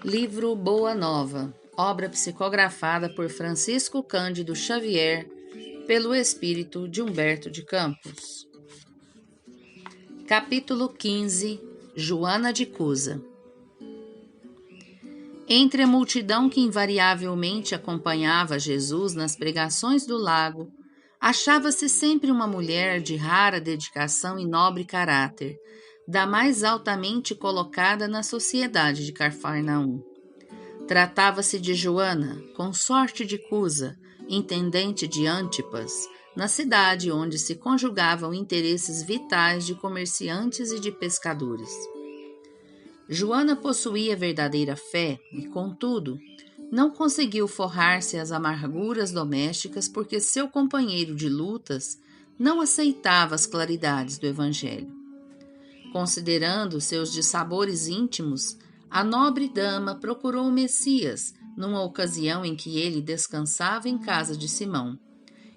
Livro Boa Nova, obra psicografada por Francisco Cândido Xavier, pelo espírito de Humberto de Campos. Capítulo 15. Joana de Cusa. Entre a multidão que invariavelmente acompanhava Jesus nas pregações do lago, achava-se sempre uma mulher de rara dedicação e nobre caráter, da mais altamente colocada na sociedade de Cafarnaum. Tratava-se de Joana, consorte de Cusa, intendente de Antipas, na cidade onde se conjugavam interesses vitais de comerciantes e de pescadores. Joana possuía verdadeira fé e, contudo, não conseguiu forrar-se às amarguras domésticas porque seu companheiro de lutas não aceitava as claridades do Evangelho. Considerando seus dissabores íntimos, a nobre dama procurou o Messias numa ocasião em que ele descansava em casa de Simão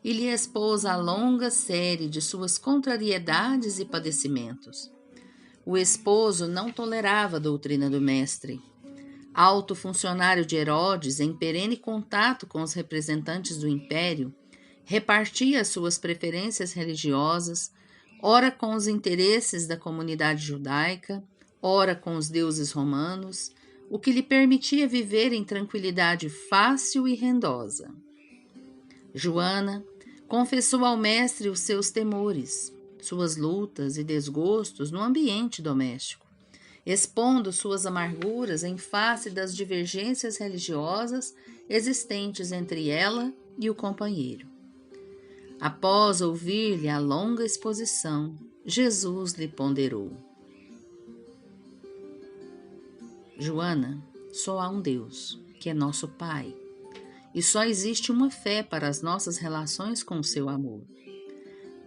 e lhe expôs a longa série de suas contrariedades e padecimentos. O esposo não tolerava a doutrina do mestre. Alto funcionário de Herodes, em perene contato com os representantes do império, repartia suas preferências religiosas, ora com os interesses da comunidade judaica, ora com os deuses romanos, o que lhe permitia viver em tranquilidade fácil e rendosa. Joana confessou ao mestre os seus temores, suas lutas e desgostos no ambiente doméstico, expondo suas amarguras em face das divergências religiosas existentes entre ela e o companheiro. Após ouvir-lhe a longa exposição, Jesus lhe ponderou: Joana, só há um Deus, que é nosso Pai, e só existe uma fé para as nossas relações com o seu amor.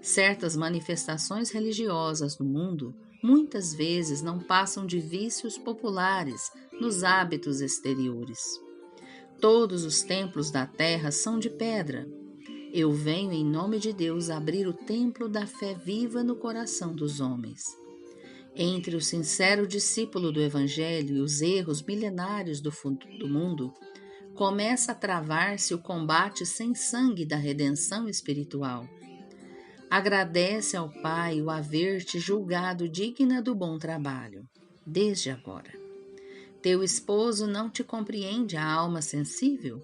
Certas manifestações religiosas no mundo muitas vezes não passam de vícios populares nos hábitos exteriores. Todos os templos da terra são de pedra. Eu venho em nome de Deus abrir o templo da fé viva no coração dos homens. Entre o sincero discípulo do Evangelho e os erros milenários do mundo, começa a travar-se o combate sem sangue da redenção espiritual. Agradece ao Pai o haver-te julgado digna do bom trabalho, desde agora. Teu esposo não te compreende a alma sensível?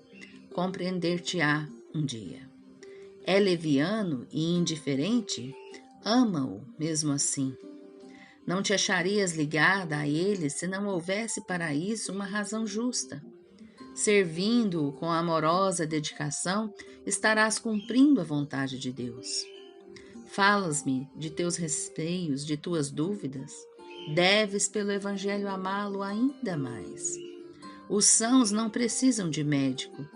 Compreender-te-á um dia. É leviano e indiferente? Ama-o mesmo assim. Não te acharias ligada a ele se não houvesse para isso uma razão justa. Servindo-o com amorosa dedicação, estarás cumprindo a vontade de Deus. Falas-me de teus receios, de tuas dúvidas. Deves pelo Evangelho amá-lo ainda mais. Os sãos não precisam de médico.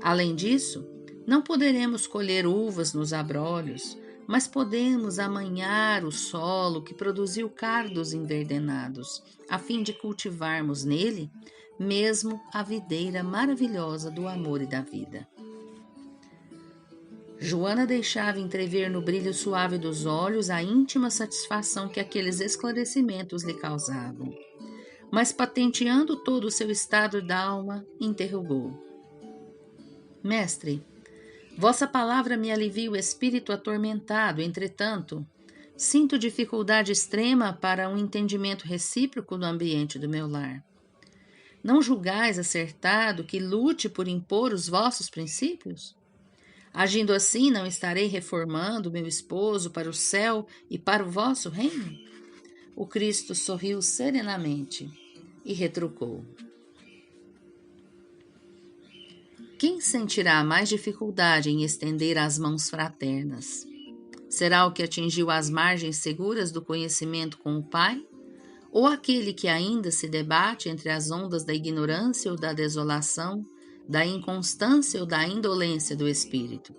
Além disso, não poderemos colher uvas nos abrolhos, mas podemos amanhar o solo que produziu cardos enverdenados, a fim de cultivarmos nele mesmo a videira maravilhosa do amor e da vida. Joana deixava entrever no brilho suave dos olhos a íntima satisfação que aqueles esclarecimentos lhe causavam. Mas, patenteando todo o seu estado d'alma, interrogou: Mestre, vossa palavra me alivia o espírito atormentado, entretanto, sinto dificuldade extrema para um entendimento recíproco no ambiente do meu lar. Não julgais acertado que lute por impor os vossos princípios? Agindo assim, não estarei reformando meu esposo para o céu e para o vosso reino? O Cristo sorriu serenamente e retrucou: Quem sentirá mais dificuldade em estender as mãos fraternas? Será o que atingiu as margens seguras do conhecimento com o Pai? Ou aquele que ainda se debate entre as ondas da ignorância ou da desolação, da inconstância ou da indolência do espírito?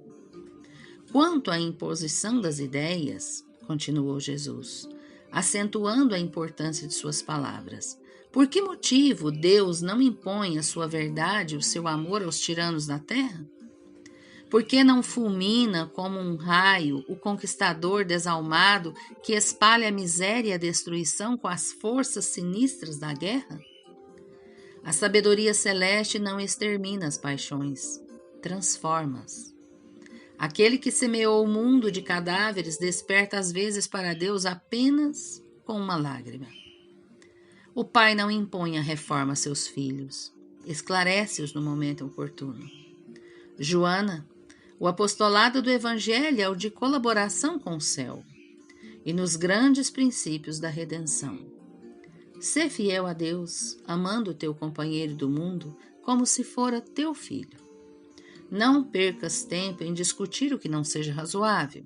Quanto à imposição das ideias, continuou Jesus, acentuando a importância de suas palavras, por que motivo Deus não impõe a sua verdade e o seu amor aos tiranos da terra? Por que não fulmina como um raio o conquistador desalmado que espalha a miséria e a destruição com as forças sinistras da guerra? A sabedoria celeste não extermina as paixões, transforma-as. Aquele que semeou o mundo de cadáveres desperta às vezes para Deus apenas com uma lágrima. O pai não impõe a reforma a seus filhos, esclarece-os no momento oportuno. Joana, o apostolado do Evangelho é o de colaboração com o céu e nos grandes princípios da redenção. Sê fiel a Deus, amando o teu companheiro do mundo como se fora teu filho. Não percas tempo em discutir o que não seja razoável.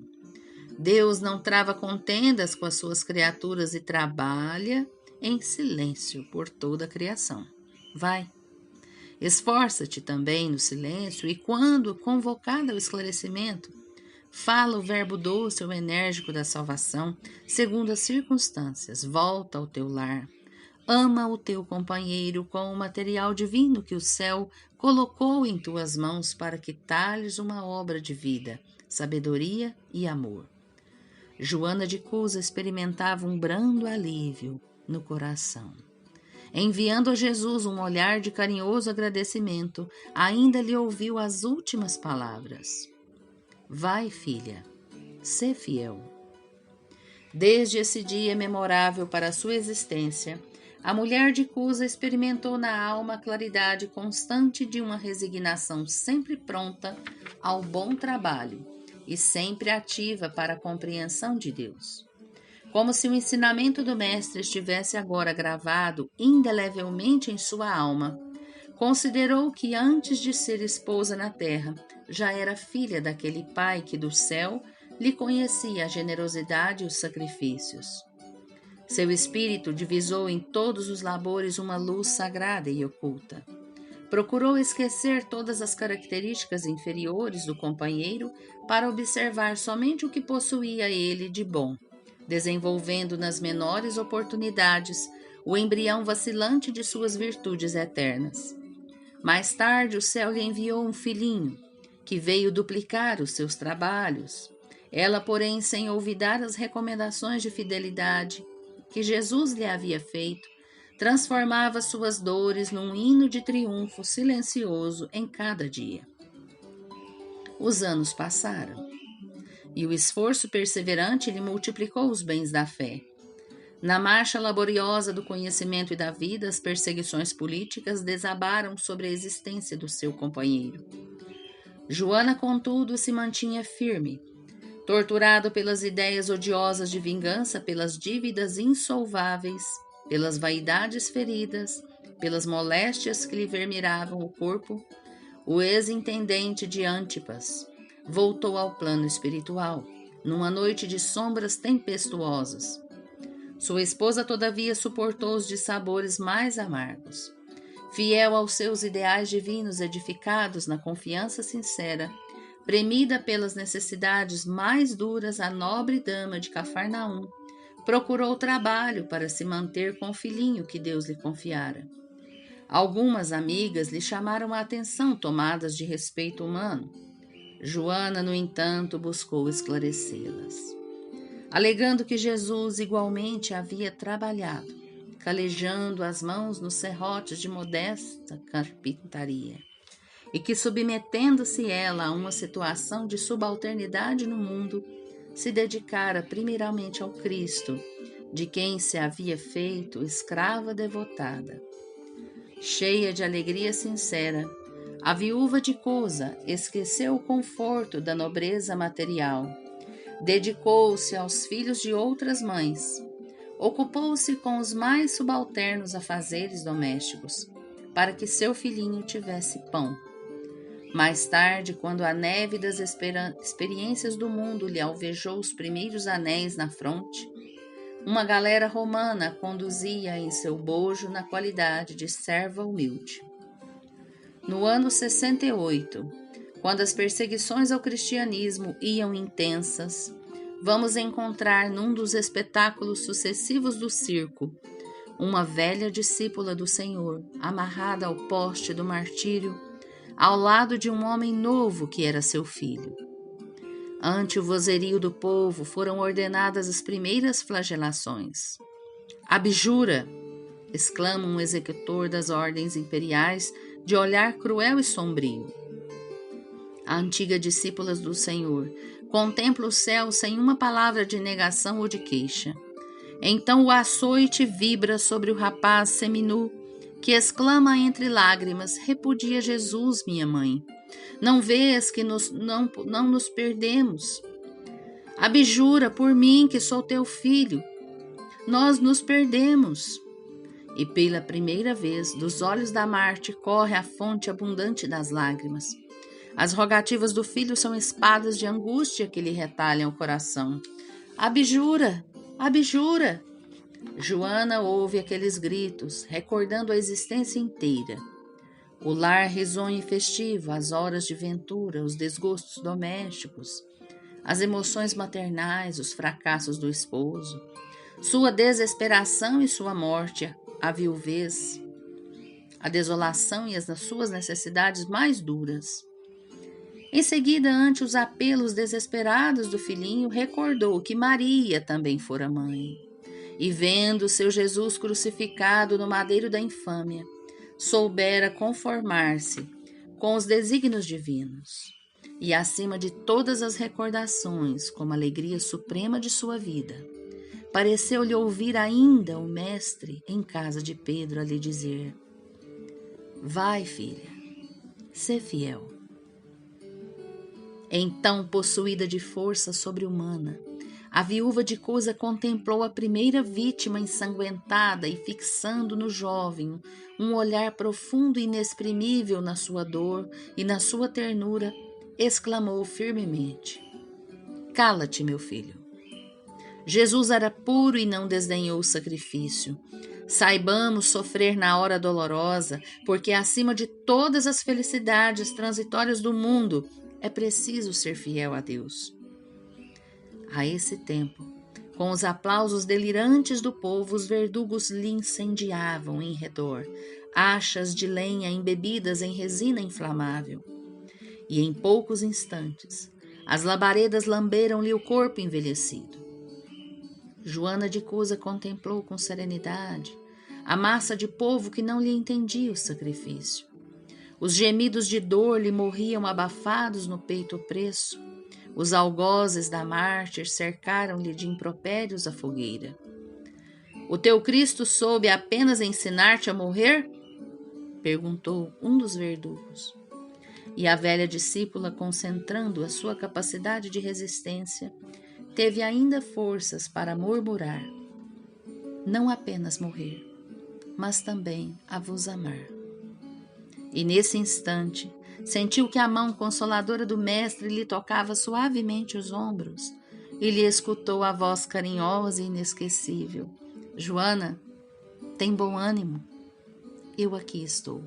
Deus não trava contendas com as suas criaturas e trabalha em silêncio por toda a criação. Vai. Esforça-te também no silêncio e, quando convocada ao esclarecimento, fala o verbo doce ou enérgico da salvação, segundo as circunstâncias. Volta ao teu lar. Ama o teu companheiro com o material divino que o céu colocou em tuas mãos para que talhes uma obra de vida, sabedoria e amor. Joana de Cusa experimentava um brando alívio no coração. Enviando a Jesus um olhar de carinhoso agradecimento, ainda lhe ouviu as últimas palavras. Vai, filha, sê fiel. Desde esse dia memorável para a sua existência, a mulher de Cusa experimentou na alma a claridade constante de uma resignação sempre pronta ao bom trabalho e sempre ativa para a compreensão de Deus. Como se o ensinamento do Mestre estivesse agora gravado indelevelmente em sua alma, considerou que antes de ser esposa na terra, já era filha daquele Pai que do céu lhe conhecia a generosidade e os sacrifícios. Seu espírito divisou em todos os labores uma luz sagrada e oculta. Procurou esquecer todas as características inferiores do companheiro para observar somente o que possuía ele de bom, desenvolvendo nas menores oportunidades o embrião vacilante de suas virtudes eternas. Mais tarde, o céu lhe enviou um filhinho, que veio duplicar os seus trabalhos. Ela, porém, sem olvidar as recomendações de fidelidade que Jesus lhe havia feito, transformava suas dores num hino de triunfo silencioso em cada dia. Os anos passaram, e o esforço perseverante lhe multiplicou os bens da fé. Na marcha laboriosa do conhecimento e da vida, as perseguições políticas desabaram sobre a existência do seu companheiro. Joana, contudo, se mantinha firme, torturado pelas ideias odiosas de vingança, pelas dívidas insolváveis, pelas vaidades feridas, pelas moléstias que lhe vermiravam o corpo. O ex-intendente de Antipas voltou ao plano espiritual, numa noite de sombras tempestuosas. Sua esposa, todavia, suportou os dissabores mais amargos. Fiel aos seus ideais divinos edificados na confiança sincera, premida pelas necessidades mais duras, a nobre dama de Cafarnaum procurou trabalho para se manter com o filhinho que Deus lhe confiara. Algumas amigas lhe chamaram a atenção, tomadas de respeito humano. Joana, no entanto, buscou esclarecê-las, alegando que Jesus igualmente havia trabalhado, calejando as mãos nos serrotes de modesta carpintaria, e que, submetendo-se ela a uma situação de subalternidade no mundo, se dedicara primeiramente ao Cristo, de quem se havia feito escrava devotada. Cheia de alegria sincera, a viúva de Cusa esqueceu o conforto da nobreza material, dedicou-se aos filhos de outras mães, ocupou-se com os mais subalternos afazeres domésticos, para que seu filhinho tivesse pão. Mais tarde, quando a neve das experiências do mundo lhe alvejou os primeiros anéis na fronte, uma galera romana a conduzia em seu bojo na qualidade de serva humilde. No ano 68, quando as perseguições ao cristianismo iam intensas, vamos encontrar num dos espetáculos sucessivos do circo uma velha discípula do Senhor, amarrada ao poste do martírio, ao lado de um homem novo que era seu filho. Ante o vozerio do povo foram ordenadas as primeiras flagelações. Abjura, exclama um executor das ordens imperiais de olhar cruel e sombrio. A antiga discípula do Senhor contempla o céu sem uma palavra de negação ou de queixa. Então o açoite vibra sobre o rapaz seminu, que exclama entre lágrimas: repudia Jesus, minha mãe. Não vês que não nos perdemos? Abjura por mim, que sou teu filho. Nós nos perdemos. E pela primeira vez, dos olhos da Marte corre a fonte abundante das lágrimas. As rogativas do filho são espadas de angústia que lhe retalham o coração. Abjura! Abjura! Joana ouve aqueles gritos, recordando a existência inteira. O lar risonho e festivo, as horas de ventura, os desgostos domésticos, as emoções maternais, os fracassos do esposo, sua desesperação e sua morte, a viuvez, a desolação e as suas necessidades mais duras. Em seguida, ante os apelos desesperados do filhinho, recordou que Maria também fora mãe. E vendo seu Jesus crucificado no madeiro da infâmia, soubera conformar-se com os desígnios divinos. E acima de todas as recordações, como alegria suprema de sua vida, pareceu-lhe ouvir ainda o mestre em casa de Pedro a lhe dizer: vai, filha, sê fiel. Então, possuída de força sobre-humana, a viúva de Cusa contemplou a primeira vítima ensanguentada e, fixando no jovem um olhar profundo e inexprimível na sua dor e na sua ternura, exclamou firmemente: cala-te, meu filho. Jesus era puro e não desdenhou o sacrifício. Saibamos sofrer na hora dolorosa, porque acima de todas as felicidades transitórias do mundo, é preciso ser fiel a Deus. A esse tempo, com os aplausos delirantes do povo, os verdugos lhe incendiavam em redor achas de lenha embebidas em resina inflamável. E em poucos instantes, as labaredas lamberam-lhe o corpo envelhecido. Joana de Cusa contemplou com serenidade a massa de povo que não lhe entendia o sacrifício. Os gemidos de dor lhe morriam abafados no peito opresso. Os algozes da mártir cercaram-lhe de impropérios a fogueira. O teu Cristo soube apenas ensinar-te a morrer? Perguntou um dos verdugos. E a velha discípula, concentrando a sua capacidade de resistência, teve ainda forças para murmurar: não apenas morrer, mas também a vos amar. E nesse instante, sentiu que a mão consoladora do mestre lhe tocava suavemente os ombros e lhe escutou a voz carinhosa e inesquecível: Joana, tem bom ânimo, eu aqui estou.